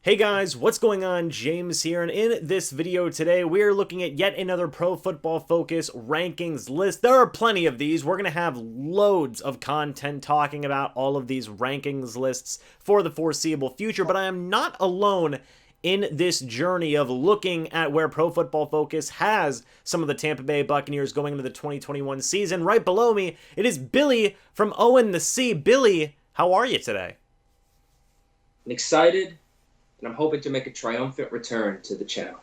Hey guys, what's going on? James here, and in this video today, we're looking at yet another Pro Football Focus rankings list. There are plenty of these. We're going to have loads of content talking about all of these rankings lists for the foreseeable future, but I am not alone in this journey of looking at where Pro Football Focus has some of the Tampa Bay Buccaneers going into the 2021 season. Right below me, it is Billy from Owen the C. Billy, how are you today? I'm excited, and I'm hoping to make a triumphant return to the channel.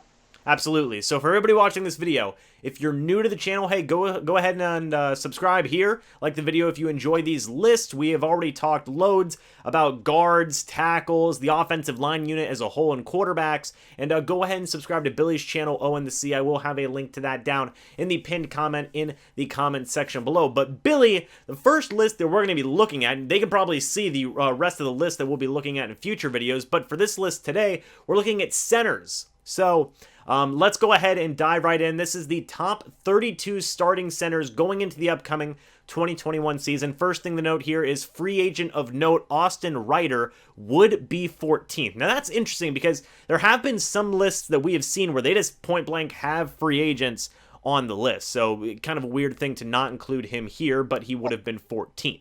Absolutely. So for everybody watching this video, if you're new to the channel, hey, go ahead and subscribe here. Like the video if you enjoy these lists. We have already talked loads about guards, tackles, the offensive line unit as a whole, and quarterbacks. And go ahead and subscribe to Billy's channel, Owen the C. I will have a link to that down in the pinned comment in the comment section below. But Billy, the first list that we're going to be looking at, and they can probably see the rest of the list that we'll be looking at in future videos, but for this list today, we're looking at centers. So let's go ahead and dive right in. This is the top 32 starting centers going into the upcoming 2021 season. First thing to note here is free agent of note, Austin Ryder, would be 14th. Now that's interesting because there have been some lists that we have seen where they just point blank have free agents on the list. So kind of a weird thing to not include him here, but he would have been 14th.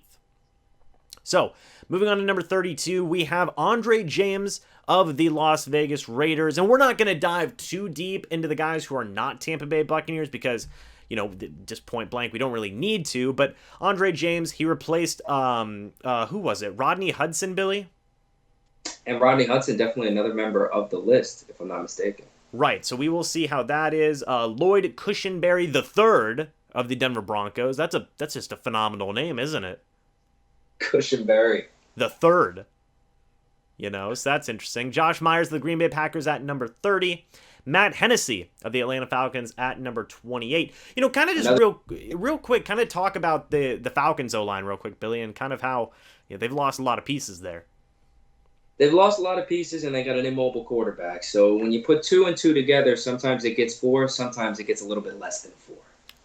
So, moving on to number 32, we have Andre James of the Las Vegas Raiders. And we're not going to dive too deep into the guys who are not Tampa Bay Buccaneers because, you know, just point blank, we don't really need to. But Andre James, he replaced, who was it? Rodney Hudson, Billy? And Rodney Hudson, definitely another member of the list, if I'm not mistaken. Right, so we will see how that is. Lloyd Cushenberry III of the Denver Broncos. That's just a phenomenal name, isn't it? Cushenberry. The third. You know, so that's interesting. Josh Myers of the Green Bay Packers at number 30. Matt Hennessy of the Atlanta Falcons at number 28. You know, kind of just real quick, kind of talk about the Falcons O-line real quick, Billy, and kind of how they've lost a lot of pieces there. They've lost a lot of pieces, and they got an immobile quarterback. So when you put 2 and 2 together, sometimes it gets 4, sometimes it gets a little bit less than 4.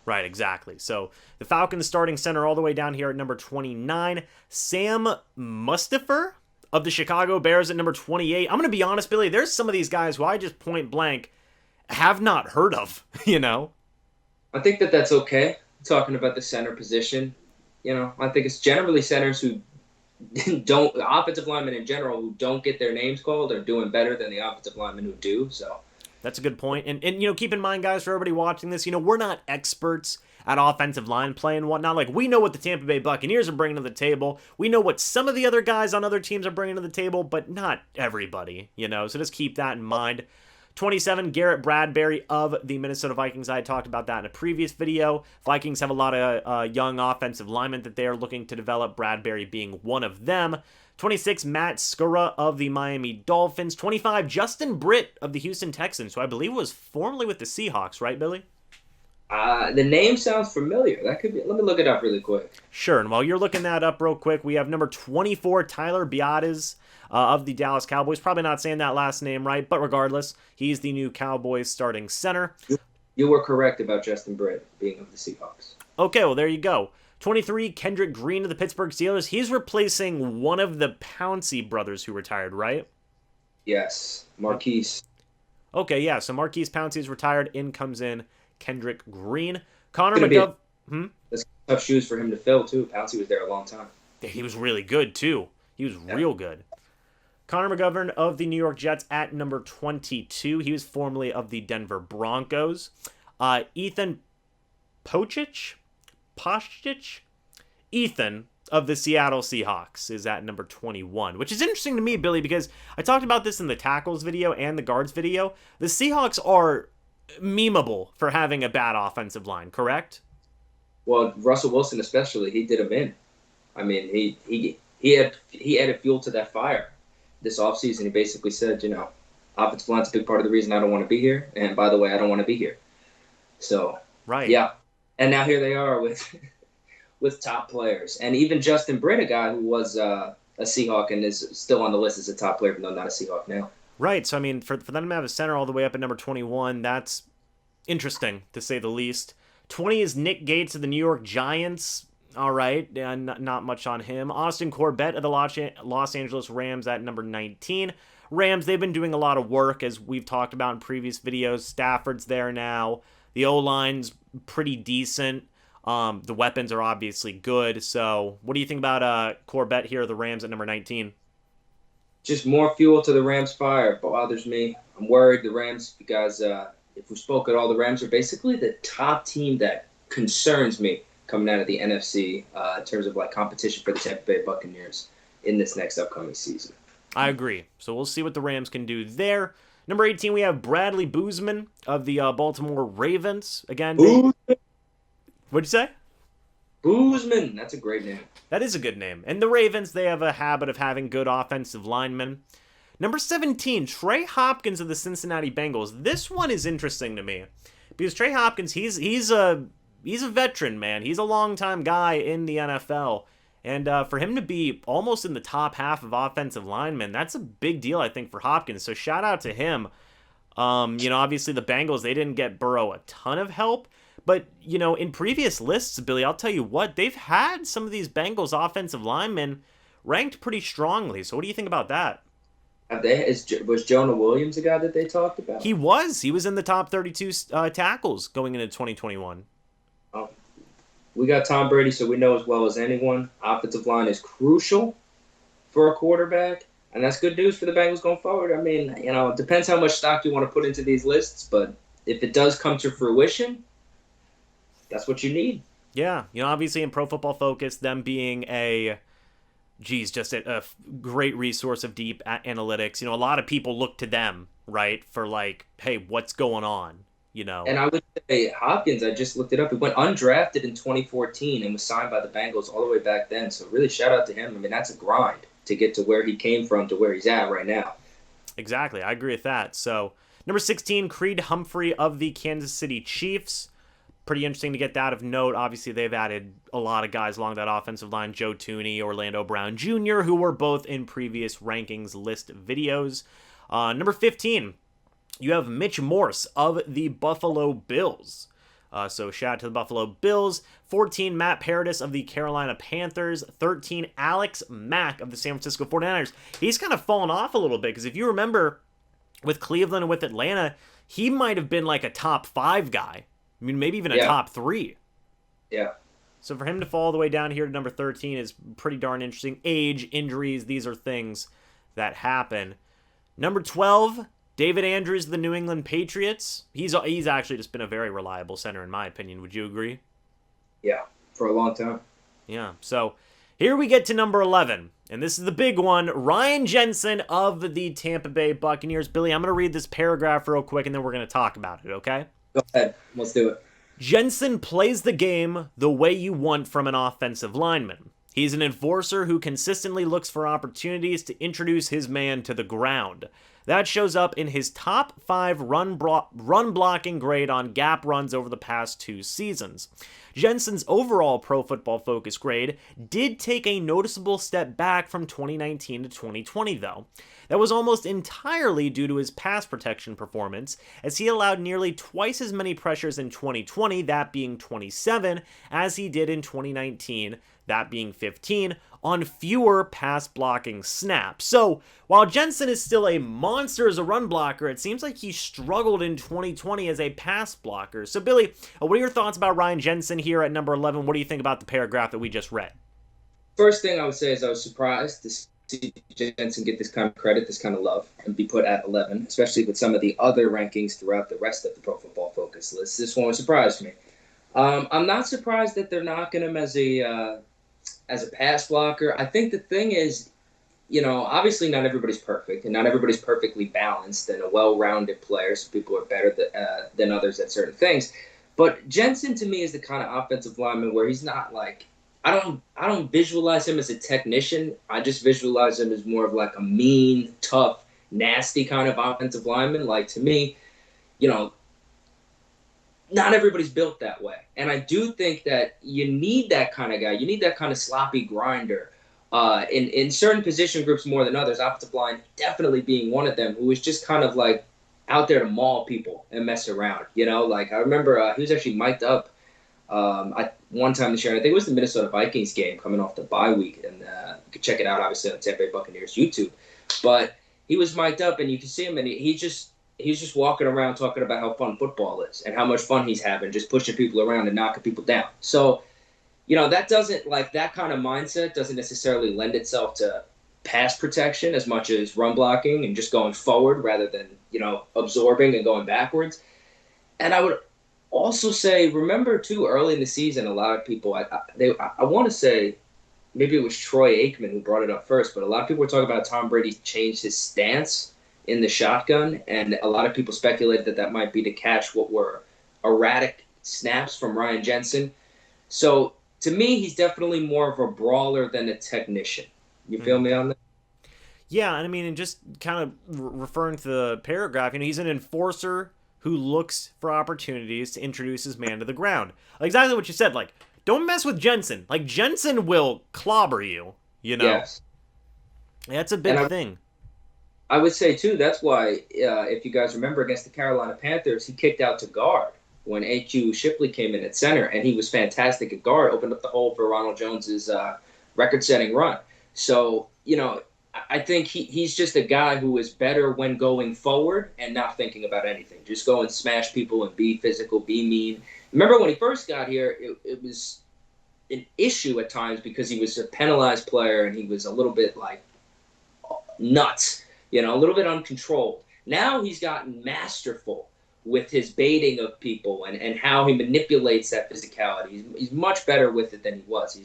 Right, exactly. So the Falcons starting center all the way down here at number 29. Sam Mustipher of the Chicago Bears at number 28. I'm going to be honest, Billy, there's some of these guys who I just point blank have not heard of, you know? I think that's okay, talking about the center position. You know, I think it's generally centers who don't, offensive linemen in general, who don't get their names called are doing better than the offensive linemen who do, so. That's a good point. And you know, keep in mind, guys, for everybody watching this, you know, we're not experts at offensive line play and whatnot. Like, we know what the Tampa Bay Buccaneers are bringing to the table. We know what some of the other guys on other teams are bringing to the table, but not everybody, you know. So just keep that in mind. 27, Garrett Bradbury of the Minnesota Vikings. I had talked about that in a previous video. Vikings have a lot of young offensive linemen that they are looking to develop, Bradbury being one of them. 26, Matt Skura of the Miami Dolphins. 25, Justin Britt of the Houston Texans, who I believe was formerly with the Seahawks, right, Billy? The name sounds familiar. That could be. Let me look it up really quick. Sure, and while you're looking that up real quick, we have number 24, Tyler Biadasz of the Dallas Cowboys. Probably not saying that last name right, but regardless, he's the new Cowboys starting center. You were correct about Justin Britt being of the Seahawks. Okay, well, there you go. 23, Kendrick Green of the Pittsburgh Steelers. He's replacing one of the Pouncey brothers who retired, right? Yes, Marquise. Okay, yeah, so Marquise Pouncey is retired. In comes in Kendrick Green. Connor McGovern. That's tough shoes for him to fill, too. Pouncey was there a long time. He was really good, too. He was real good. Connor McGovern of the New York Jets at number 22. He was formerly of the Denver Broncos. Ethan Pochich? Ethan of the Seattle Seahawks is at number 21, which is interesting to me, Billy, because I talked about this in the tackles video and the guards video. The Seahawks are memeable for having a bad offensive line, correct? Well, Russell Wilson especially, he did them in. I mean, he added fuel to that fire this offseason. He basically said, you know, offensive line's a big part of the reason I don't want to be here, and by the way, I don't want to be here. So, right. Yeah. And now here they are with top players. And even Justin Britt, a guy who was a Seahawk and is still on the list as a top player, even though not a Seahawk now. Right. So, I mean, for them to have a center all the way up at number 21, that's interesting, to say the least. 20 is Nick Gates of the New York Giants. All right. Not much on him. Austin Corbett of the Los Angeles Rams at number 19. Rams, they've been doing a lot of work, as we've talked about in previous videos. Stafford's there now. The O-line's pretty decent. The weapons are obviously good. So what do you think about Corbett here, the Rams at number 19? Just more fuel to the Rams' fire bothers me. I'm worried the Rams, because if we spoke at all, the Rams are basically the top team that concerns me coming out of the NFC in terms of like competition for the Tampa Bay Buccaneers in this next upcoming season. I agree. So we'll see what the Rams can do there. Number 18, we have Bradley Boozman of the Baltimore Ravens. Again, what'd you say? Boozman. That's a great name. That is a good name. And the Ravens, they have a habit of having good offensive linemen. Number 17, Trey Hopkins of the Cincinnati Bengals. This one is interesting to me because Trey Hopkins, he's a veteran, man. He's a longtime guy in the NFL. And for him to be almost in the top half of offensive linemen, that's a big deal, I think, for Hopkins. So shout out to him. Obviously the Bengals, they didn't get Burrow a ton of help. But, in previous lists, Billy, I'll tell you what, they've had some of these Bengals offensive linemen ranked pretty strongly. So what do you think about that? Was Jonah Williams a guy that they talked about? He was. He was in the top 32 tackles going into 2021. Oh. We got Tom Brady, so we know as well as anyone, offensive line is crucial for a quarterback, and that's good news for the Bengals going forward. I mean, it depends how much stock you want to put into these lists, but if it does come to fruition, that's what you need. Yeah, obviously in Pro Football Focus, them being just a great resource of deep analytics. A lot of people look to them, right, for like, hey, what's going on? And I would say Hopkins, I just looked it up. He went undrafted in 2014 and was signed by the Bengals all the way back then. So really shout out to him. I mean, that's a grind to get to where he came from to where he's at right now. Exactly. I agree with that. So number 16, Creed Humphrey of the Kansas City Chiefs. Pretty interesting to get that of note. Obviously, they've added a lot of guys along that offensive line. Joe Thuney, Orlando Brown Jr., who were both in previous rankings list videos. Number 15, you have Mitch Morse of the Buffalo Bills. So shout out to the Buffalo Bills. 14, Matt Paradis of the Carolina Panthers. 13, Alex Mack of the San Francisco 49ers. He's kind of fallen off a little bit because if you remember with Cleveland and with Atlanta, he might have been like a top 5 guy. I mean, maybe even a top 3. Yeah. So for him to fall all the way down here to number 13 is pretty darn interesting. Age, injuries, these are things that happen. Number 12, David Andrews of the New England Patriots. He's actually just been a very reliable center, in my opinion. Would you agree? Yeah, for a long time. Yeah, so here we get to number 11, and this is the big one. Ryan Jensen of the Tampa Bay Buccaneers. Billy, I'm going to read this paragraph real quick, and then we're going to talk about it, okay? Go ahead. Let's do it. Jensen plays the game the way you want from an offensive lineman. He's an enforcer who consistently looks for opportunities to introduce his man to the ground. That shows up in his top 5 run blocking grade on gap runs over the past 2 seasons. Jensen's overall Pro Football Focus grade did take a noticeable step back from 2019 to 2020, though. That was almost entirely due to his pass protection performance, as he allowed nearly twice as many pressures in 2020, that being 27, as he did in 2019, that being 15, on fewer pass blocking snaps. So, while Jensen is still a monster as a run blocker, it seems like he struggled in 2020 as a pass blocker. So, Billy, what are your thoughts about Ryan Jensen here at number 11? What do you think about the paragraph that we just read? First thing I would say is I was surprised to see Jensen get this kind of credit, this kind of love, and be put at 11, especially with some of the other rankings throughout the rest of the Pro Football Focus list. This one surprised me. I'm not surprised that they're knocking him as a pass blocker. I think the thing is, obviously not everybody's perfect, and not everybody's perfectly balanced and a well-rounded player, so people are better than others at certain things. But Jensen, to me, is the kind of offensive lineman where he's not like, I don't visualize him as a technician. I just visualize him as more of like a mean, tough, nasty kind of offensive lineman. Like, to me, not everybody's built that way. And I do think that you need that kind of guy. You need that kind of sloppy grinder in certain position groups more than others. Offensive line definitely being one of them, who is just kind of like out there to maul people and mess around. Like I remember he was actually mic'd up one time this year. I think it was the Minnesota Vikings game coming off the bye week. And you can check it out, obviously, on Tampa Bay Buccaneers YouTube. But he was mic'd up, and you can see him, and he's just walking around talking about how fun football is and how much fun he's having, just pushing people around and knocking people down. So, that doesn't, like, that kind of mindset doesn't necessarily lend itself to pass protection as much as run blocking and just going forward rather than, absorbing and going backwards. And I would also say, remember too, early in the season, a lot of people, I want to say, maybe it was Troy Aikman who brought it up first, but a lot of people were talking about Tom Brady changed his stance in the shotgun, and a lot of people speculated that might be to catch what were erratic snaps from Ryan Jensen. So, to me, he's definitely more of a brawler than a technician. You feel me on that? Yeah, and I mean, and just kind of referring to the paragraph, he's an enforcer who looks for opportunities to introduce his man to the ground. Like, exactly what you said. Like, don't mess with Jensen. Like, Jensen will clobber you, Yes. That's a big thing. I would say, too, that's why, if you guys remember, against the Carolina Panthers, he kicked out to guard when A.Q. Shipley came in at center, and he was fantastic at guard, opened up the hole for Ronald Jones's record-setting run. So, I think he's just a guy who is better when going forward and not thinking about anything. Just go and smash people and be physical, be mean. Remember when he first got here, it was an issue at times because he was a penalized player and he was a little bit, like, nuts, a little bit uncontrolled. Now he's gotten masterful with his baiting of people and how he manipulates that physicality. He's much better with it than he was.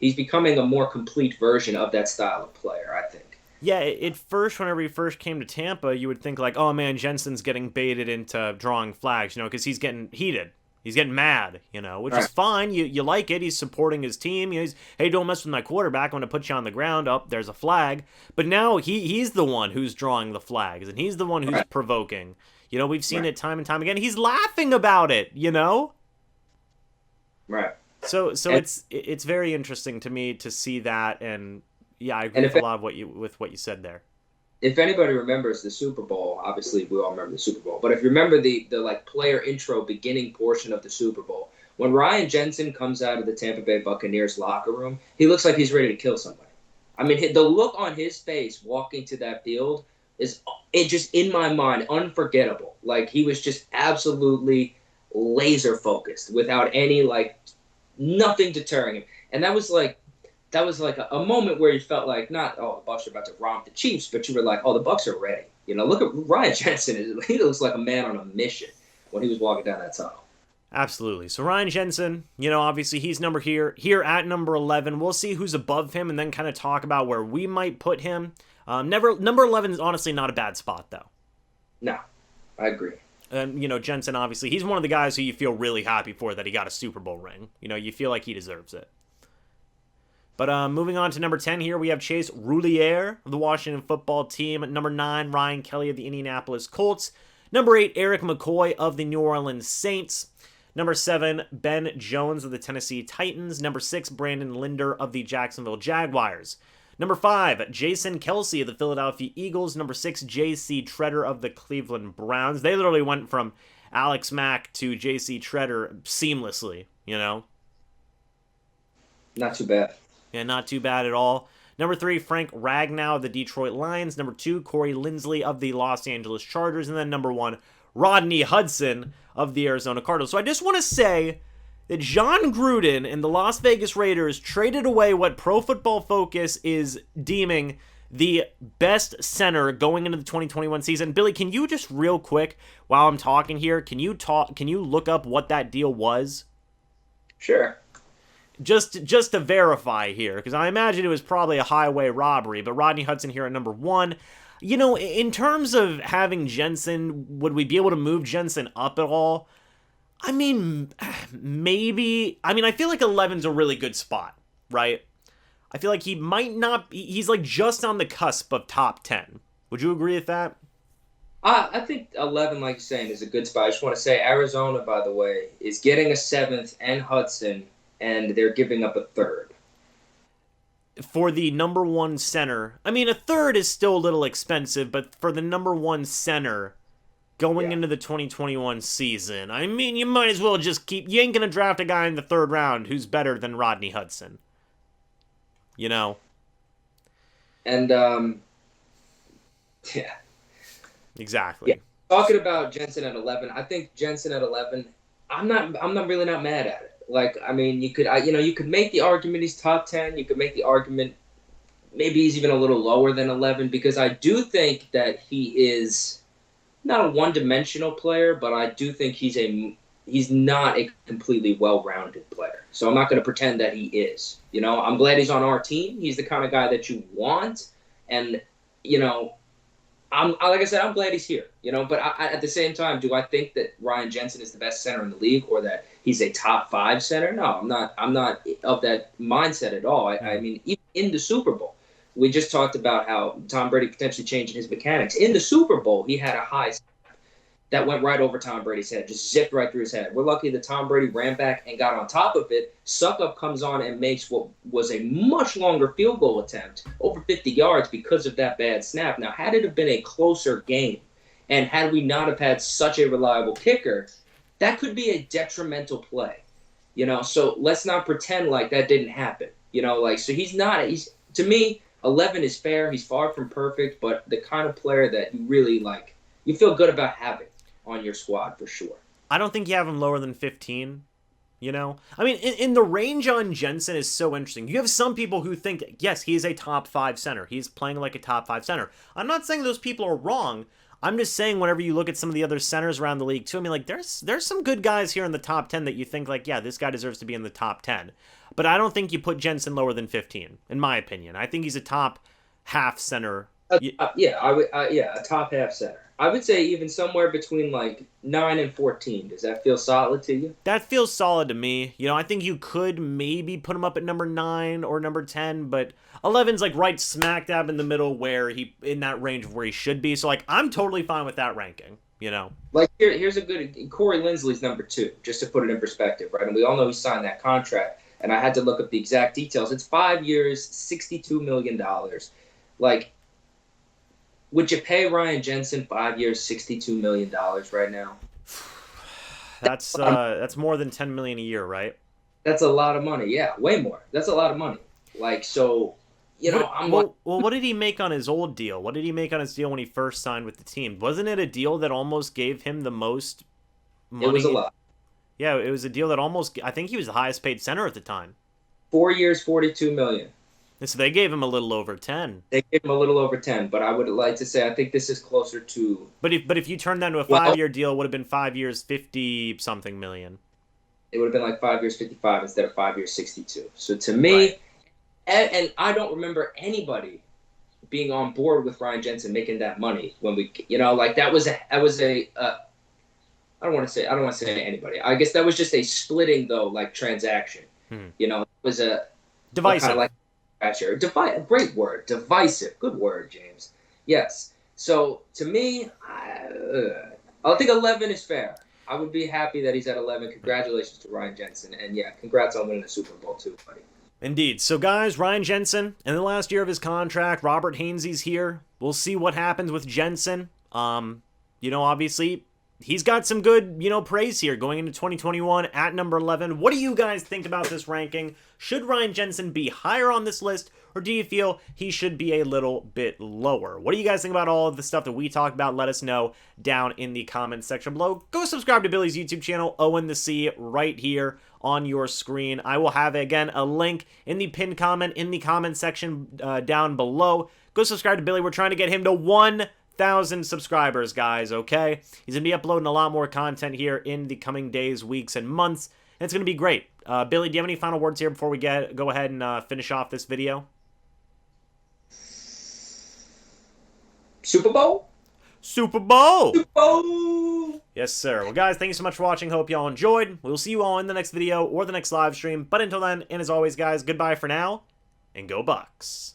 He's becoming a more complete version of that style of player, I think. Yeah, at first, whenever he first came to Tampa, you would think like, oh man, Jensen's getting baited into drawing flags, because he's getting heated. He's getting mad, which is fine. You like it. He's supporting his team. He's, hey, don't mess with my quarterback. I'm going to put you on the ground. Up, there's a flag. But now he's the one who's drawing the flags, and he's the one who's provoking. We've seen it time and time again. He's laughing about it, Right. So it's very interesting to me to see that, and yeah, I agree with a lot of what you said there. If anybody remembers the Super Bowl, obviously we all remember the Super Bowl, but if you remember the like player intro beginning portion of the Super Bowl, when Ryan Jensen comes out of the Tampa Bay Buccaneers locker room, he looks like he's ready to kill somebody. I mean, the look on his face walking to that field is just in my mind unforgettable. Like he was just absolutely laser focused without any nothing deterring him, and that was like a moment where you felt like not, oh, the Bucs are about to romp the Chiefs, but you were like, oh, the Bucs are ready. Look at Ryan Jensen. He looks like a man on a mission when he was walking down that tunnel. Absolutely. So Ryan Jensen, obviously he's here at number 11. We'll see who's above him and then kind of talk about where we might put him. Number 11 is honestly not a bad spot, though. No, I agree. And, Jensen, obviously, he's one of the guys who you feel really happy for that he got a Super Bowl ring. You feel like he deserves it. But moving on to number 10 here, we have Chase Roulier of the Washington football team. At number 9, Ryan Kelly of the Indianapolis Colts. Number 8, Eric McCoy of the New Orleans Saints. Number 7, Ben Jones of the Tennessee Titans. Number 6, Brandon Linder of the Jacksonville Jaguars. Number 5, Jason Kelce of the Philadelphia Eagles. Number 6, J.C. Treader of the Cleveland Browns. They literally went from Alex Mack to J.C. Treader seamlessly, Not too bad. Yeah, not too bad at all. Number 3, Frank Ragnow of the Detroit Lions. Number 2, Corey Linsley of the Los Angeles Chargers. And then number 1, Rodney Hudson of the Arizona Cardinals. So I just want to say that John Gruden and the Las Vegas Raiders traded away what Pro Football Focus is deeming the best center going into the 2021 season. Billy, can you just real quick, while I'm talking here, can you look up what that deal was? Sure. Just to verify here, because I imagine it was probably a highway robbery, but Rodney Hudson here at number 1. In terms of having Jensen, would we be able to move Jensen up at all? I mean, maybe. I mean, I feel like 11's a really good spot, right? I feel like he might not. He's like just on the cusp of top 10. Would you agree with that? I think 11, like you're saying, is a good spot. I just want to say Arizona, by the way, is getting a 7th and Hudson, and they're giving up a 3rd. For the number 1 center, I mean, a 3rd is still a little expensive, but for the number 1 center going into the 2021 season, I mean, you might as well just you ain't going to draft a guy in the 3rd round who's better than Rodney Hudson. And Yeah. Exactly. Yeah. Talking about Jensen at 11, I think Jensen at 11, I'm not really not mad at it. Like, I mean, you could make the argument he's top 10. You could make the argument maybe he's even a little lower than 11 because I do think that he is not a one-dimensional player, but I do think he's not a completely well-rounded player. So I'm not going to pretend that he is. I'm glad he's on our team. He's the kind of guy that you want, and like I said, I'm glad he's here. But at the same time, do I think that Ryan Jensen is the best center in the league or that he's a top 5 center? No, I'm not. I'm not of that mindset at all. I mean, even in the Super Bowl, we just talked about how Tom Brady potentially changing his mechanics. In the Super Bowl, he had a high that went right over Tom Brady's head, just zipped right through his head. We're lucky that Tom Brady ran back and got on top of it. Suckup comes on and makes what was a much longer field goal attempt, over 50 yards, because of that bad snap. Now, had it have been a closer game, and had we not have had such a reliable kicker, that could be a detrimental play. So let's not pretend like that didn't happen. So to me, 11 is fair. He's far from perfect, but the kind of player that you really you feel good about having on your squad for sure. I don't think you have him lower than 15. I mean, in the range on Jensen is so interesting. You have some people who think, yes, he is a top 5 center. He's playing like a top 5 center. I'm not saying those people are wrong. I'm just saying whenever you look at some of the other centers around the league too, I mean, there's some good guys here in the top 10 that you think yeah, this guy deserves to be in the top 10. But I don't think you put Jensen lower than 15, in my opinion. I think he's a top half center. A top half center. I would say even somewhere between 9 and 14. Does that feel solid to you? That feels solid to me. I think you could maybe put him up at number 9 or number 10, but 11's right smack dab in the middle where in that range of where he should be. So I'm totally fine with that ranking. Here's a good Corey Linsley's number 2, just to put it in perspective, right? And we all know he signed that contract, and I had to look up the exact details. It's 5 years, $62 million. Would you pay Ryan Jensen 5 years, $62 million right now? That's more than $10 million a year, right? That's a lot of money. Yeah, way more. That's a lot of money. What did he make on his old deal? What did he make on his deal when he first signed with the team? Wasn't it a deal that almost gave him the most money? It was a lot. Yeah, it was a deal that I think he was the highest paid center at the time. 4 years, $42 million. So they gave him a little over 10. They gave him a little over 10, but I would like to say I think this is closer to. But if you turned that into a 5-year deal, it would have been 5 years, 50-something million. It would have been 5 years, 55 instead of 5 years, 62. So to me, right. and I don't remember anybody being on board with Ryan Jensen making that money when we, that was a. I don't want to say anybody. I guess that was just a splitting though, transaction. It was a divisive. Kind of great word. Divisive. Good word, James. Yes. So, to me, I think 11 is fair. I would be happy that he's at 11. Congratulations to Ryan Jensen. And, yeah, congrats on winning the Super Bowl, too, buddy. Indeed. So, guys, Ryan Jensen, in the last year of his contract, Robert Hainsey's here. We'll see what happens with Jensen. Obviously, he's got some good, praise here going into 2021 at number 11. What do you guys think about this ranking? Should Ryan Jensen be higher on this list, or do you feel he should be a little bit lower? What do you guys think about all of the stuff that we talked about? Let us know down in the comments section below. Go subscribe to Billy's YouTube channel, Owen the C, right here on your screen. I will have, again, a link in the pinned comment in the comment section down below. Go subscribe to Billy. We're trying to get him to 1,000 subscribers, guys, okay? He's going to be uploading a lot more content here in the coming days, weeks, and months, and it's going to be great. Billy, do you have any final words here before we go ahead and finish off this video? Super Bowl? Super Bowl! Super Bowl! Yes, sir. Well, guys, thank you so much for watching. Hope you all enjoyed. We'll see you all in the next video or the next live stream. But until then, and as always, guys, goodbye for now, and go Bucs.